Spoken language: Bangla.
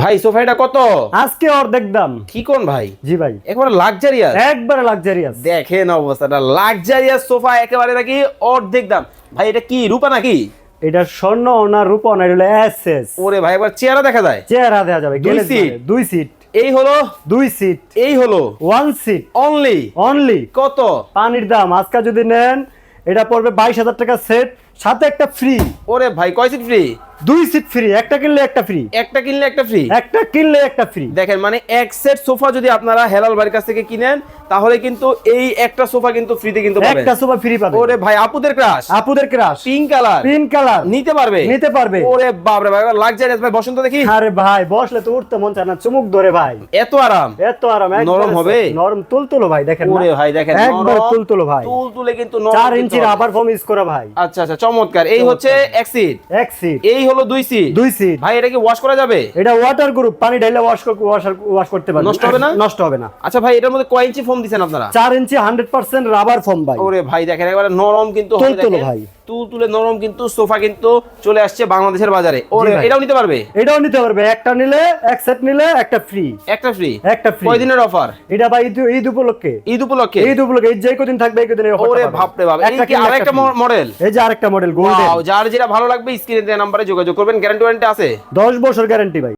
ভাই সোফাটা কত? আজকে অর্ধেক দাম। কি কোন ভাই? জি ভাই, একেবারে লাক্সারিয়াস, একবারে লাক্সারিয়াস। দেখেন অবস্থাটা, লাক্সারিয়াস সোফা একেবারে নাকি অর্ধেক দাম। ভাই এটা কি রূপা নাকি? এটা স্বর্ণ না রূপা না, এটা এসএস। ওরে ভাই একবার চেহারা দেখা যায়। চেহারা দেওয়া যাবে। দুই সিট। দুই সিট। এই হলো দুই সিট। এই হলো ওয়ান সিট অনলি। অনলি। কত? পানির দাম আজকে যদি নেন এটা পড়বে 22,000 টাকা সেট, সাথে একটা ফ্রি। ওরে ভাই কয় সিট ফ্রি? দুই সিট ফ্রি, একটা কিনলে একটা ফ্রি। একটা কিনলে একটা ফ্রি। একটা কিনলে একটা ফ্রি। দেখেন মানে এক সেট সোফা যদি আপনারা হেলাল ভাইয়ের কাছ থেকে কিনেন তাহলে কিন্তু এই একটা সোফা কিন্তু ফ্রিতে কিন্তু পাবেন। একটা সোফা ফ্রি পাবেন। ওরে ভাই আপুদের ক্রাশ, আপুদের crush, pink colour, pink colour নিতে পারবে? নিতে পারবে। ওরে বাপ রে ভাই লাক্সারিয়াস। ভাই বসন্ত দেখি। আরে ভাই বসলে তো উঠতে মন চায় না, চুমুক ধরে ভাই। এত আরাম, এত আরাম। নরম হবে? নরম তুলতুলো ভাই, দেখেন ওরে ভাই দেখেন একবার তুলতুলো ভাই। তুলতুলে কিন্তু নরম। 4 ইঞ্চির আবার ফর্ম ইউজ করা ভাই। আচ্ছা আচ্ছা চমৎকার। এই হচ্ছে এক সিট, এক সিট। এই হলো দুই সিট। দুই সিট। ভাই এটা কি ওয়াশ করা যাবে? এটা ওয়াটার গ্রুপ, পানি ঢাইলে ওয়াশ করতে পারবেন। নষ্ট হবে না? নষ্ট হবে না। আচ্ছা ভাই এটার মধ্যে কয় ইঞ্চি ফোম দিবেন আপনারা? 4 ইঞ্চি 100% রাবার ফর্ম ভাই। ওরে ভাই দেখেন একেবারে নরম কিন্তু হবে। তুলতুলো দেখেন ভাই। তুলতুলে নরম কিন্তু সোফা কিন্তু চলে আসছে বাংলাদেশের বাজারে। ওরে ভাই। এটাও নিতে পারবে? এটাও নিতে পারবে। একটা নিলে, এক সেট নিলে একটা ফ্রি। একটা ফ্রি। একটা ফ্রি। কয় দিনের অফার? এটা ভাই ঈদ উপলক্ষে। ঈদ উপলক্ষে? ঈদ উপলক্ষে এই যে কদিন থাকবে এই কদিনের অফার। ওরে বাপ রে বাপ। এই কি আরেকটা মডেল? এই যে আরেকটা মডেল গোল্ডেন। ওয়াও, যার যেটা ভালো লাগবে স্ক্রিনে দেওয়া নম্বরে যোগাযোগ করবেন। গ্যারান্টি ওয়ারেন্টি আছে? 10 বছর গ্যারান্টি ভাই।